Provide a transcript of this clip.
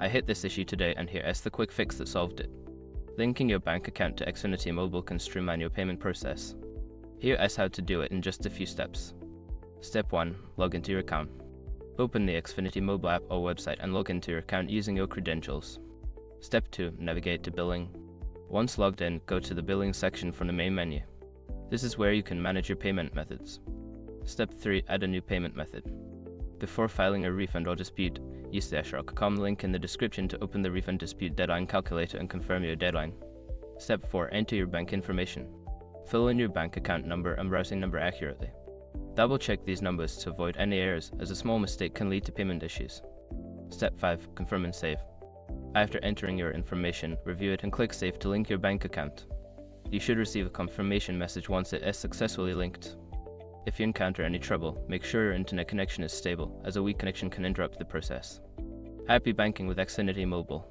I hit this issue today and here is the quick fix that solved it. Linking your bank account to Xfinity Mobile can streamline your payment process. Here is how to do it in just a few steps. Step 1. Log into your account. Open the Xfinity mobile app or website and log into your account using your credentials. Step 2. Navigate to billing. Once logged in, go to the billing section from the main menu. This is where you can manage your payment methods. Step 3. Add a new payment method. Before filing a refund or dispute, use the Xfinity.com link in the description to open the refund dispute deadline calculator and confirm your deadline. Step 4. Enter your bank information. Fill in your bank account number and routing number accurately. Double check these numbers to avoid any errors, as a small mistake can lead to payment issues. Step 5. Confirm and save. After entering your information, review it and click Save to link your bank account. You should receive a confirmation message once it is successfully linked. If you encounter any trouble, make sure your internet connection is stable, as a weak connection can interrupt the process. Happy banking with Xfinity Mobile.